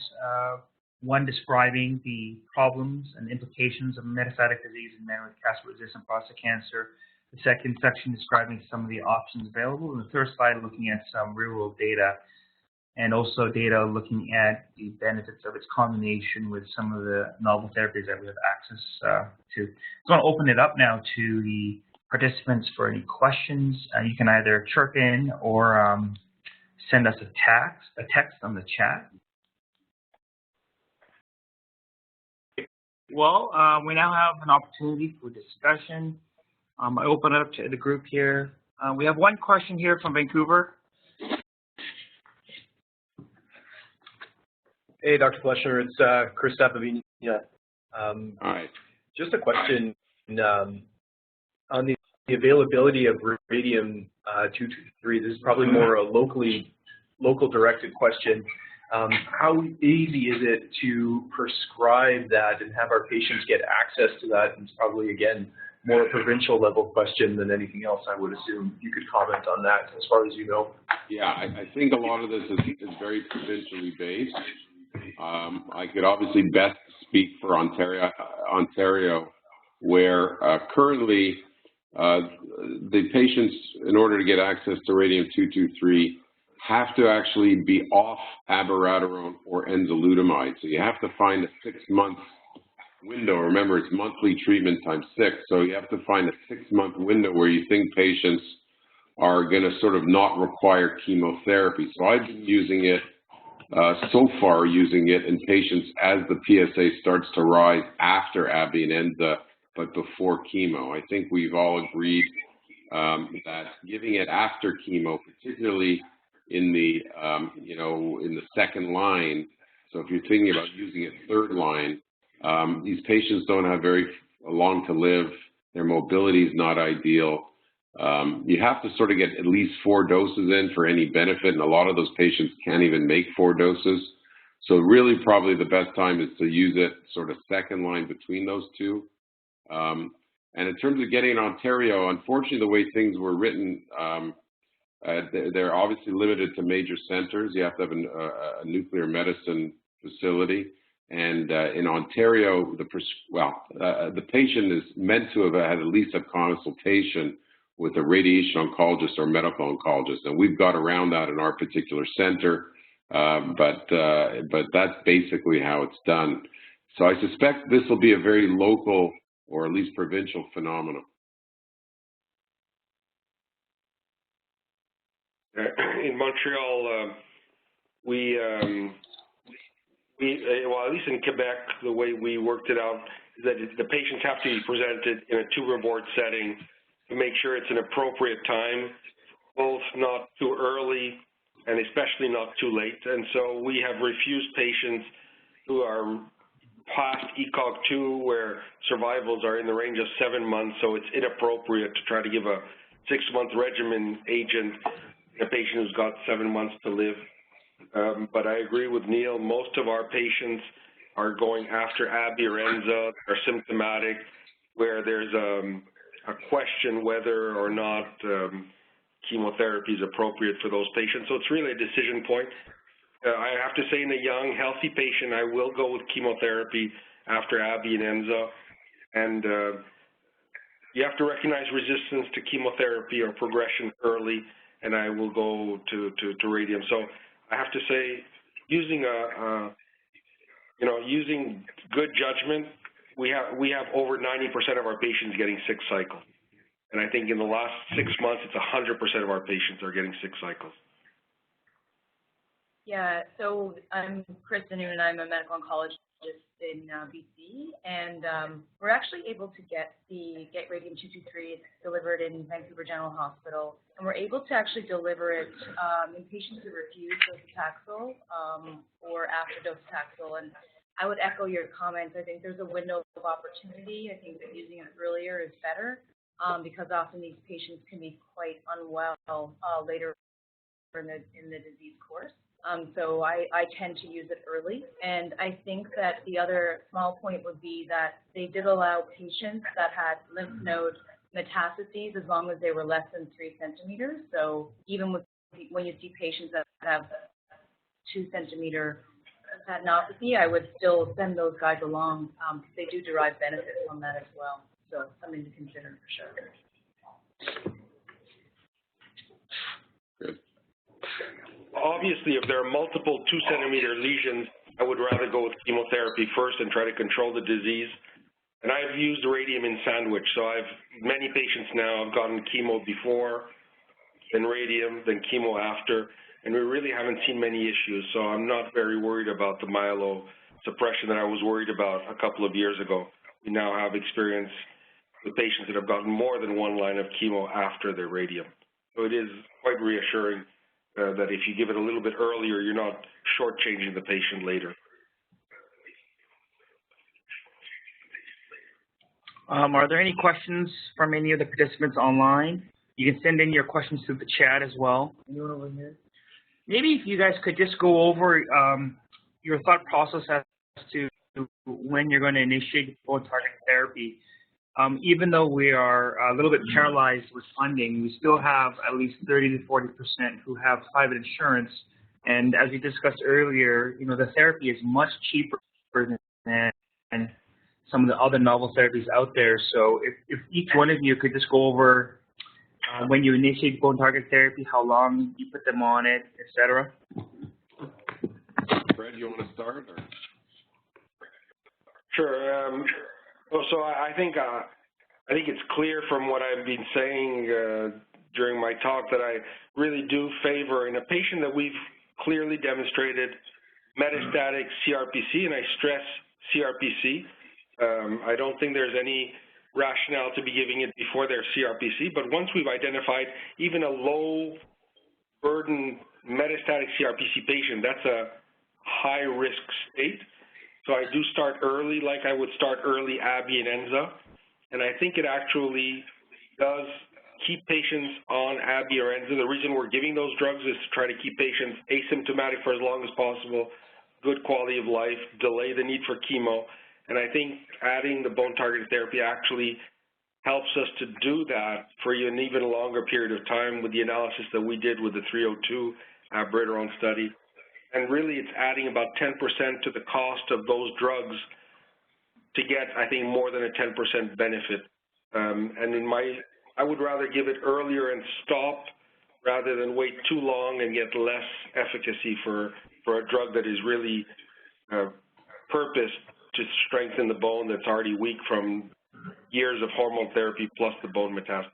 One describing the problems and implications of metastatic disease in men with castrate-resistant prostate cancer. The second section describing some of the options available. And the third slide looking at some real-world data and also data looking at the benefits of its combination with some of the novel therapies that we have access to. So I want to open it up now to the participants for any questions. You can either chirp in or send us a text on the chat. Well, we now have an opportunity for discussion. I open it up to the group here. We have one question here from Vancouver. Hey, Dr. Fletcher, it's Chris Stapovini. Hi. Just a question on the availability of radium-223. This is probably more a local directed question. How easy is it to prescribe that and have our patients get access to that? And it's probably, again, more a provincial level question than anything else, I would assume. You could comment on that as far as you know. Yeah, I think a lot of this is very provincially based. I could obviously best speak for Ontario, where currently the patients, in order to get access to radium-223, have to actually be off abiraterone or enzalutamide. So you have to find a 6-month window. Remember, it's monthly treatment times 6. So you have to find a 6-month window where you think patients are going to sort of not require chemotherapy. So I've been using it, so far using it in patients as the PSA starts to rise after AbbVie and Enza, but before chemo. I think we've all agreed that giving it after chemo, particularly in the, in the second line, so if you're thinking about using it third line, these patients don't have very long to live. Their mobility is not ideal. You have to sort of get at least 4 doses in for any benefit, and a lot of those patients can't even make 4 doses. So really probably the best time is to use it sort of second line between those two. And in terms of getting in Ontario, unfortunately the way things were written, they're obviously limited to major centers. You have to have a nuclear medicine facility. And in Ontario, the patient is meant to have had at least a consultation with a radiation oncologist or medical oncologist, and we've got around that in our particular center, but that's basically how it's done. So I suspect this will be a very local or at least provincial phenomenon. In Montreal, well, at least in Quebec, the way we worked it out is that the patients have to be presented in a tumor board setting to make sure it's an appropriate time, both not too early and especially not too late. And so we have refused patients who are past ECOG-2 where survivals are in the range of 7 months, so it's inappropriate to try to give a 6-month regimen agent a patient who's got 7 months to live. But I agree with Neil, most of our patients are going after AbbVie or Enza, are symptomatic, where there's a question whether or not chemotherapy is appropriate for those patients. So it's really a decision point. I have to say in a young, healthy patient, I will go with chemotherapy after AbbVie and Enza. And you have to recognize resistance to chemotherapy or progression early, and I will go to radium. So I have to say, using using good judgment, we have over 90% of our patients getting 6 cycles. And I think in the last 6 months, it's 100% of our patients are getting 6 cycles. Yeah, so I'm Kristen, and I'm a medical oncologist in BC, and we're actually able to get radium-223 delivered in Vancouver General Hospital, and we're able to actually deliver it in patients who refuse docetaxel or after docetaxel. And I would echo your comments. I think there's a window of opportunity. I think that using it earlier is better because often these patients can be quite unwell later in the disease course. So I tend to use it early. And I think that the other small point would be that they did allow patients that had lymph node metastases as long as they were less than 3 centimeters. So even when you see patients that have 2 centimeter adenopathy, I would still send those guys along because they do derive benefit from that as well. So something to consider for sure. Good. Obviously, if there are multiple 2-centimeter lesions, I would rather go with chemotherapy first and try to control the disease. And I've used radium in sandwich, so many patients now have gotten chemo before, then radium, then chemo after, and we really haven't seen many issues. So I'm not very worried about the myelosuppression that I was worried about a couple of years ago. We now have experience with patients that have gotten more than 1 line of chemo after their radium. So it is quite reassuring that if you give it a little bit earlier, you're not shortchanging the patient later. Are there any questions from any of the participants online? You can send in your questions through the chat as well. Anyone over here? Maybe if you guys could just go over your thought process as to when you're going to initiate bone targeted therapy. Even though we are a little bit paralyzed with funding, we still have at least 30 to 40% who have private insurance. And as we discussed earlier, the therapy is much cheaper than some of the other novel therapies out there. So if each one of you could just go over when you initiate bone targeted therapy, how long you put them on it, et cetera. Fred, you want to start? Or? Sure. So I think it's clear from what I've been saying during my talk that I really do favor, in a patient that we've clearly demonstrated metastatic CRPC, and I stress CRPC. I don't think there's any rationale to be giving it before their CRPC, but once we've identified even a low burden metastatic CRPC patient, that's a high risk state. So I do start early, like I would start early ABI and ENZA, and I think it actually does keep patients on ABI or ENZA. The reason we're giving those drugs is to try to keep patients asymptomatic for as long as possible, good quality of life, delay the need for chemo, and I think adding the bone-targeted therapy actually helps us to do that for an even longer period of time with the analysis that we did with the 302 abiraterone study. And really, it's adding about 10% to the cost of those drugs to get, I think, more than a 10% benefit. I would rather give it earlier and stop rather than wait too long and get less efficacy for a drug that is really purposed to strengthen the bone that's already weak from years of hormone therapy plus the bone metastasis.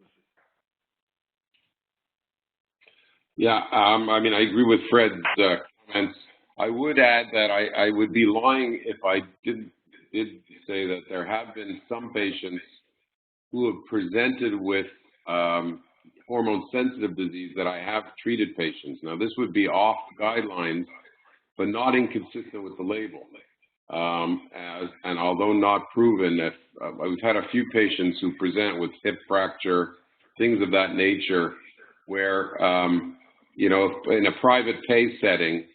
Yeah, I mean, I agree with Fred's comments. I would add that I would be lying if I did say that there have been some patients who have presented with hormone-sensitive disease that I have treated patients. Now, this would be off guidelines, but not inconsistent with the label. And although not proven, we've had a few patients who present with hip fracture, things of that nature, where, in a private pay setting,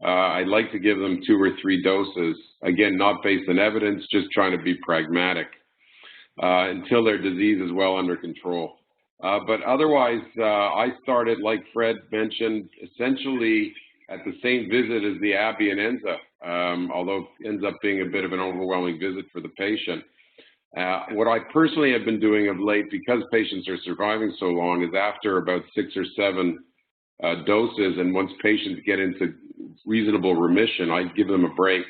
I'd like to give them 2 or 3 doses, again, not based on evidence, just trying to be pragmatic, until their disease is well under control. But otherwise, I started, like Fred mentioned, essentially at the same visit as the ABI and ENZA, although it ends up being a bit of an overwhelming visit for the patient. What I personally have been doing of late, because patients are surviving so long, is after about 6 or 7 doses, and once patients get into reasonable remission, I give them a break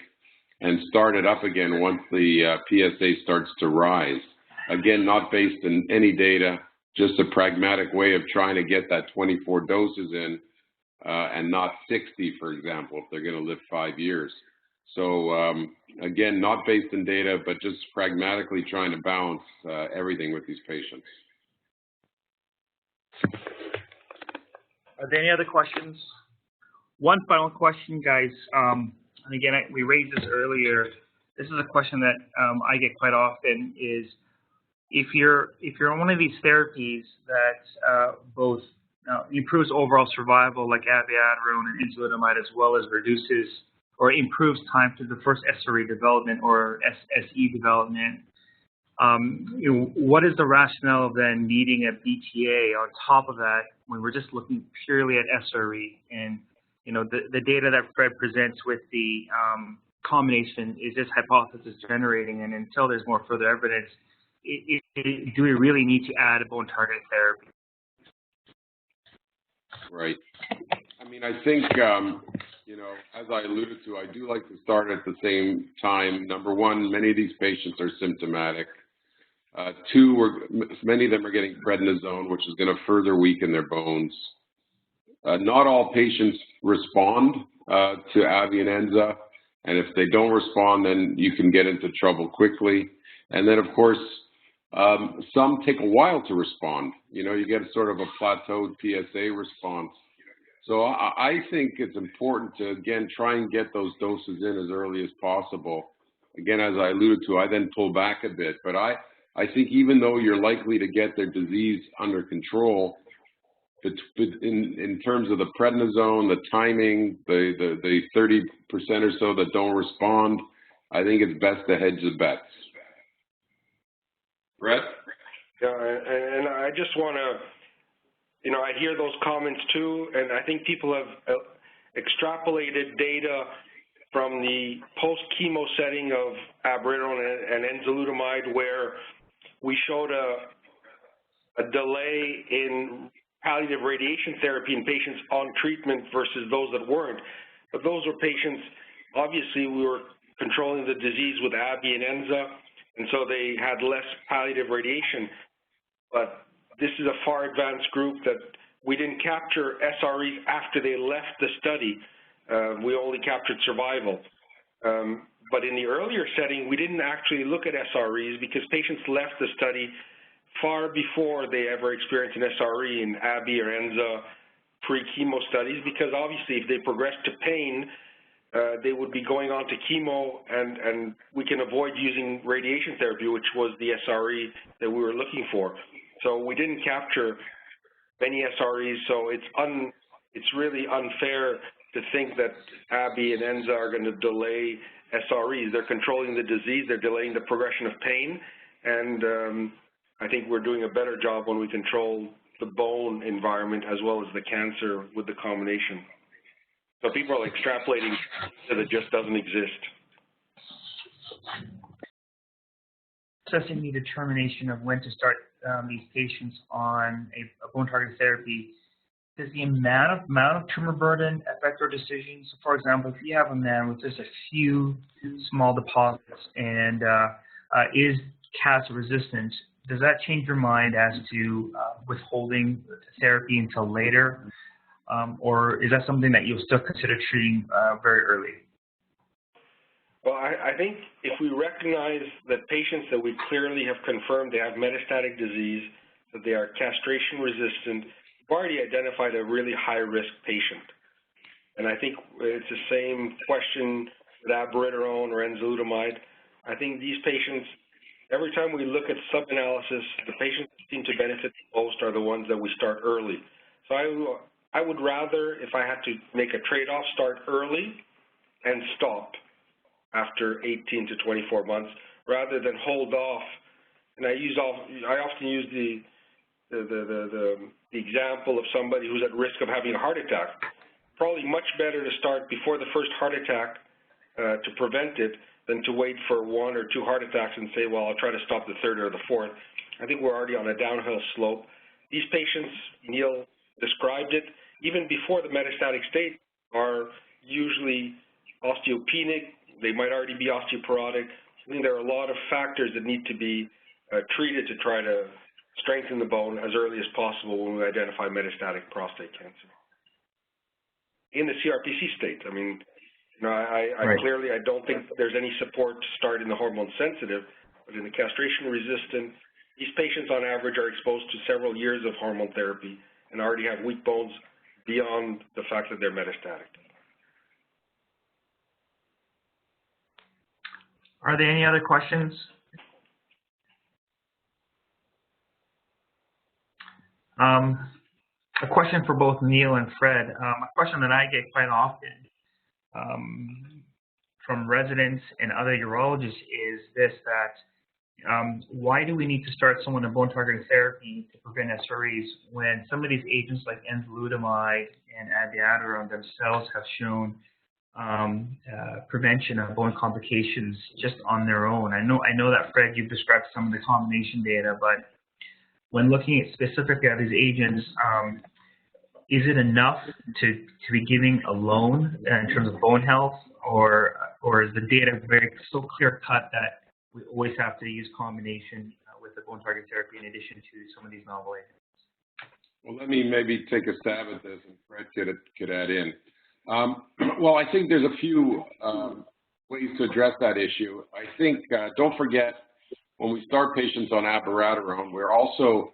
and start it up again once the PSA starts to rise. Again, not based on any data, just a pragmatic way of trying to get that 24 doses in and not 60, for example, if they're going to live 5 years. So again, not based in data, but just pragmatically trying to balance everything with these patients. Are there any other questions? One final question, guys. And again, we raised this earlier. This is a question that I get quite often: is if you're on one of these therapies that both improves overall survival, like abiraterone and enzalutamide, as well as reduces or improves time to the first SRE development or SE development, what is the rationale of then needing a BTA on top of that when we're just looking purely at SRE? And the data that Fred presents with the combination is just hypothesis generating, and until there's more further evidence, do we really need to add a bone targeted therapy? Right. I mean, I think, as I alluded to, I do like to start at the same time. Number one, many of these patients are symptomatic. Two, many of them are getting prednisone, which is going to further weaken their bones. Not all patients respond to AbbVie and Enza, and if they don't respond, then you can get into trouble quickly. And then, of course, some take a while to respond. You get sort of a plateaued PSA response. So I think it's important to, again, try and get those doses in as early as possible. Again, as I alluded to, I then pull back a bit. But I think even though you're likely to get their disease under control, in terms of the prednisone, the timing, the 30% or so that don't respond, I think it's best to hedge the bets. Brett? Yeah, and I just want to, I hear those comments too, and I think people have extrapolated data from the post-chemo setting of abiraterone and enzalutamide, where we showed a delay in palliative radiation therapy in patients on treatment versus those that weren't. But those were patients, obviously we were controlling the disease with AbbVie and Enza, and so they had less palliative radiation. But this is a far advanced group that we didn't capture SREs after they left the study. We only captured survival. But in the earlier setting, we didn't actually look at SREs because patients left the study far before they ever experienced an SRE in AbbVie or Enza pre-chemo studies, because obviously if they progressed to pain, they would be going on to chemo, and we can avoid using radiation therapy, which was the SRE that we were looking for. So we didn't capture many SREs, so it's really unfair to think that AbbVie and Enza are going to delay SREs. They're controlling the disease, they're delaying the progression of pain, and I think we're doing a better job when we control the bone environment as well as the cancer with the combination. So people are extrapolating that it just doesn't exist. Assessing the determination of when to start these patients on a bone targeted therapy, does the amount of tumor burden affect our decisions? So for example, if you have a man with just a few small deposits and is cancer resistant, does that change your mind as to withholding therapy until later? Or is that something that you'll still consider treating very early? Well, I think if we recognize that patients that we clearly have confirmed they have metastatic disease, that they are castration resistant, we've already identified a really high-risk patient. And I think it's the same question with abiraterone or enzalutamide. I think these patients, every time we look at sub-analysis, the patients that seem to benefit the most are the ones that we start early. So I would rather, if I had to make a trade-off, start early and stop after 18 to 24 months, rather than hold off. And I often use the example of somebody who's at risk of having a heart attack. Probably much better to start before the first heart attack to prevent it than to wait for one or two heart attacks and say, well, I'll try to stop the third or the fourth. I think we're already on a downhill slope. These patients, Neil described it, even before the metastatic state, are usually osteopenic. They might already be osteoporotic. I think there are a lot of factors that need to be treated to try to strengthen the bone as early as possible when we identify metastatic prostate cancer. In the CRPC state, I mean, You know, Right. clearly, I don't think there's any support to start in the hormone sensitive, but in the castration resistant, these patients on average are exposed to several years of hormone therapy and already have weak bones beyond the fact that they're metastatic. Are there any other questions? A question for both Neil and Fred. A question that I get quite often from residents and other urologists is this, that why do we need to start someone on bone targeted therapy to prevent SREs when some of these agents like enzalutamide and abiraterone themselves have shown prevention of bone complications just on their own? I know that, Fred, you've described some of the combination data, but when looking at specifically at these agents, is it enough to be giving alone in terms of bone health, or is the data so clear cut that we always have to use combination with the bone target therapy in addition to some of these novel agents? Well, let me maybe take a stab at this, and Fred could add in. Well, I think there's a few ways to address that issue. I think, don't forget, when we start patients on abiraterone, we're also,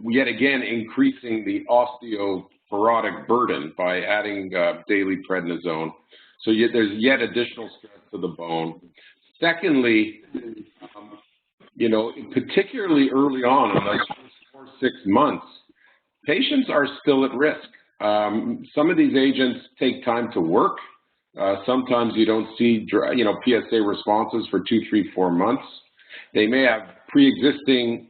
yet again, increasing the osteoporotic burden by adding daily prednisone. So there's yet additional stress to the bone. Secondly, you know, particularly early on, in those first 4 or 6 months, patients are still at risk. Some of these agents take time to work. Sometimes you don't see, you know, PSA responses for 2, 3, 4 months. They may have pre-existing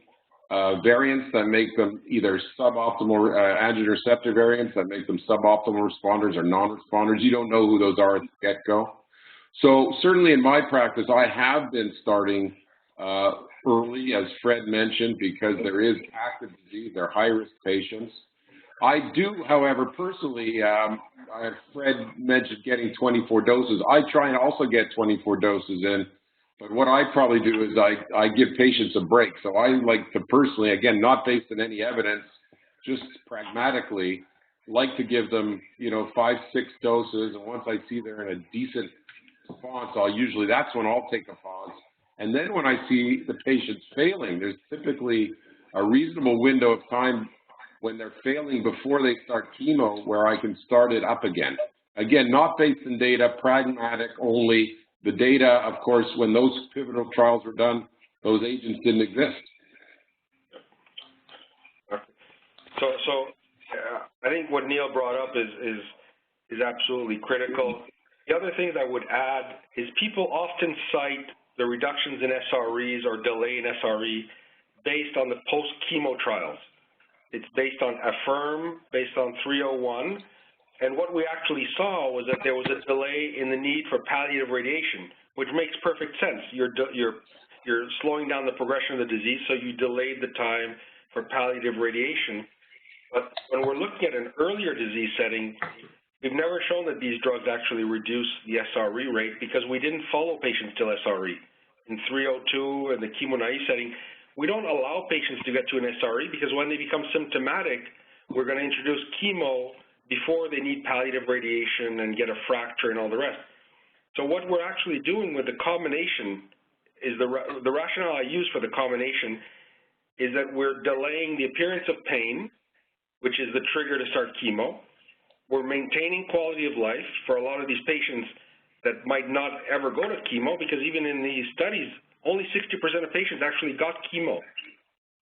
variants that make them either suboptimal androgen receptor variants that make them suboptimal responders or non-responders. You don't know who those are at the get-go. So certainly in my practice, I have been starting early, as Fred mentioned, because there is active disease. They're high-risk patients. I do, however, personally, Fred mentioned getting 24 doses. I try and also get 24 doses in. But what I probably do is I give patients a break. So I like to personally, again, not based on any evidence, just pragmatically, like to give them, you know, 5, 6 doses. And once I see they're in a decent response, that's when I'll take a pause. And then when I see the patients failing, there's typically a reasonable window of time when they're failing before they start chemo where I can start it up again. Again, not based on data, pragmatic only. The data, of course, when those pivotal trials were done, those agents didn't exist. So I think what Neil brought up is absolutely critical. The other thing I would add is people often cite the reductions in SREs or delay in SRE based on the post-chemo trials. It's based on AFFIRM, based on 301. And what we actually saw was that there was a delay in the need for palliative radiation, which makes perfect sense. You're slowing down the progression of the disease, so you delayed the time for palliative radiation. But when we're looking at an earlier disease setting, we've never shown that these drugs actually reduce the SRE rate because we didn't follow patients till SRE. In 302 and the chemo-naive setting, we don't allow patients to get to an SRE because when they become symptomatic, we're going to introduce chemo before they need palliative radiation and get a fracture and all the rest. So what we're actually doing with the combination is the rationale I use for the combination is that we're delaying the appearance of pain, which is the trigger to start chemo. We're maintaining quality of life for a lot of these patients that might not ever go to chemo because even in these studies, only 60% of patients actually got chemo.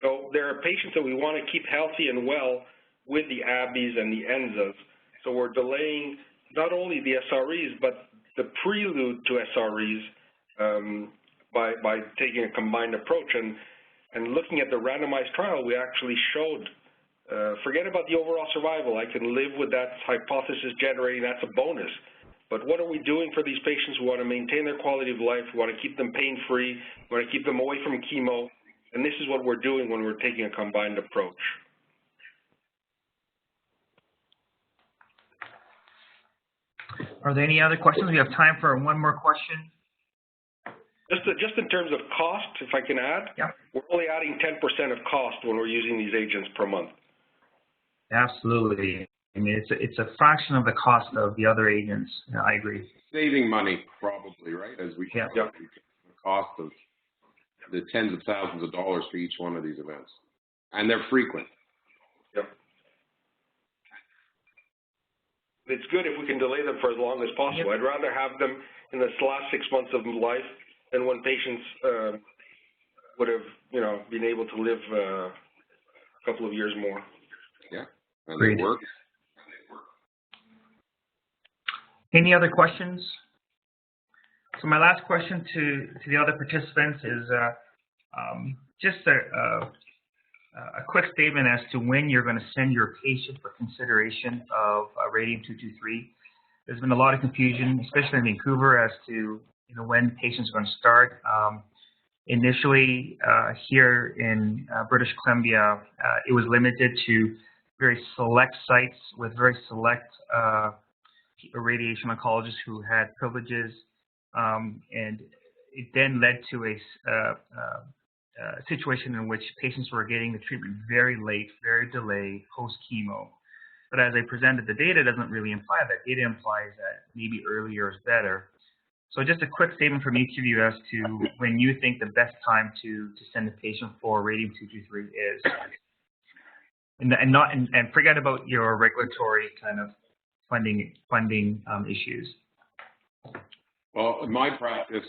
So there are patients that we want to keep healthy and well with the ABIs and the ENZAs. So we're delaying not only the SREs, but the prelude to SREs by taking a combined approach. And looking at the randomized trial, we actually showed, forget about the overall survival. I can live with that hypothesis generating, that's a bonus. But what are we doing for these patients who want to maintain their quality of life, who want to keep them pain-free, who want to keep them away from chemo? And this is what we're doing when we're taking a combined approach. Are there any other questions? We have time for one more question. Just in terms of cost, if I can add, yeah. We're only adding 10% of cost when we're using these agents per month. Absolutely. I mean, it's a fraction of the cost of the other agents. Yeah, I agree. Saving money, probably, right? As we yeah. the cost of the tens of thousands of dollars for each one of these events, and they're frequent. Yep. It's good if we can delay them for as long as possible. Yep. I'd rather have them in the last 6 months of life than when patients would have, been able to live a couple of years more. Yeah, and they work. Any other questions? So my last question to the other participants is just a quick statement as to when you're going to send your patient for consideration of radium-223. There's been a lot of confusion, especially in Vancouver, as to when patients are going to start. Initially, here in British Columbia, it was limited to very select sites with very select radiation oncologists who had privileges, and it then led to a situation in which patients were getting the treatment very late, very delayed, post-chemo. But as I presented, the data doesn't really imply that. Data implies that maybe earlier is better. So just a quick statement from each of you as to when you think the best time to send a patient for radium-223 is. And forget about your regulatory kind of funding issues. Well, in my practice,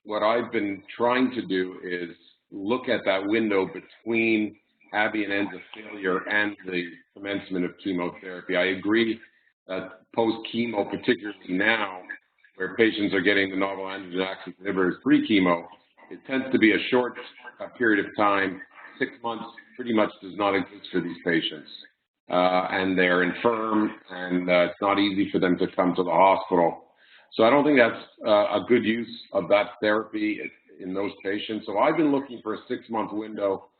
what I've been trying to do is look at that window between Abby and Enza failure and the commencement of chemotherapy. I agree that post-chemo, particularly now, where patients are getting the novel androgen axis inhibitors pre-chemo, it tends to be a short period of time. 6 months pretty much does not exist for these patients. And they're infirm, and it's not easy for them to come to the hospital. So I don't think that's a good use of that therapy in those patients. So I've been looking for a 6-month window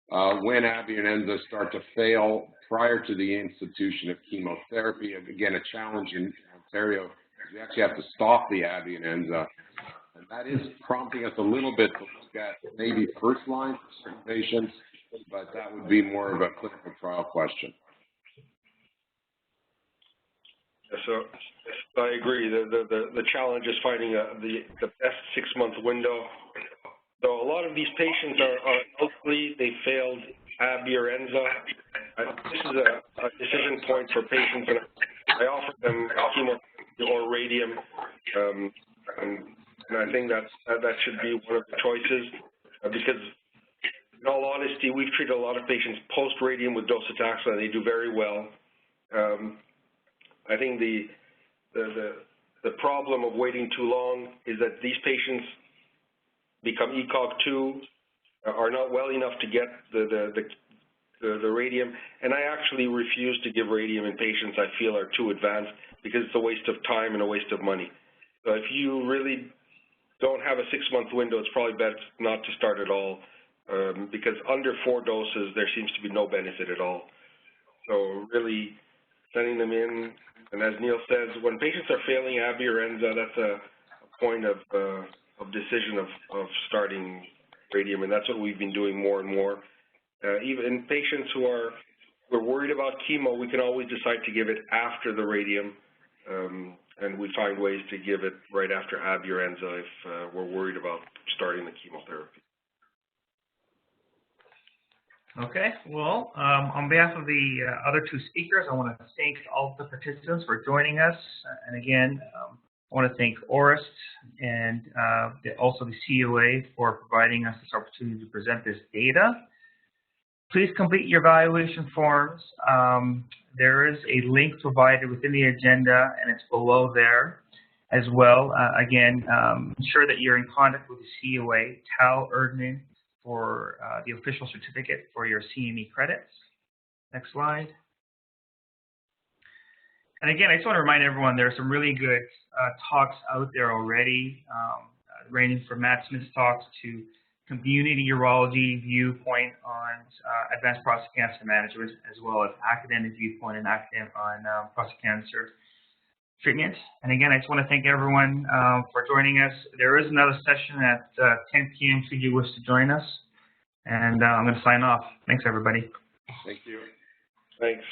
when Abby and Enza start to fail prior to the institution of chemotherapy. Again, a challenge in Ontario, we actually have to stop the Abby and Enza. And that is prompting us a little bit to look at maybe first line for certain patients, but that would be more of a clinical trial question. So I agree. The challenge is finding the best 6-month window. So a lot of these patients are elderly. They failed Abby or Enza. This is a decision point for patients, and I offer them chemotherapy or radium, and I think that should be one of the choices because, in all honesty, we've treated a lot of patients post-radium with docetaxel, and they do very well. I think the problem of waiting too long is that these patients become ECOG2, are not well enough to get the radium, and I actually refuse to give radium in patients I feel are too advanced because it's a waste of time and a waste of money. So if you really don't have a 6-month window, it's probably best not to start at all because under 4 doses, there seems to be no benefit at all. So really sending them in, and as Neil says, when patients are failing Abby or Enza, that's a point of decision of starting radium, and that's what we've been doing more and more. Even in patients we're worried about chemo, we can always decide to give it after the radium, and we find ways to give it right after Abby or Enza if we're worried about starting the chemotherapy. Okay, well, on behalf of the other 2 speakers, I want to thank all the participants for joining us. And again, I want to thank ORIST and also the CUA for providing us this opportunity to present this data. Please complete your evaluation forms. There is a link provided within the agenda, and it's below there as well. Again, ensure that you're in contact with the CUA, Tal Erdman, for the official certificate for your CME credits. Next slide. And again, I just want to remind everyone there are some really good talks out there already, ranging from Matt Smith's talks to community urology viewpoint on advanced prostate cancer management, as well as academic viewpoint and academic on prostate cancer treatment. And again, I just want to thank everyone for joining us. There is another session at 10 p.m. should you wish to join us. And I'm going to sign off. Thanks, everybody. Thank you. Thanks.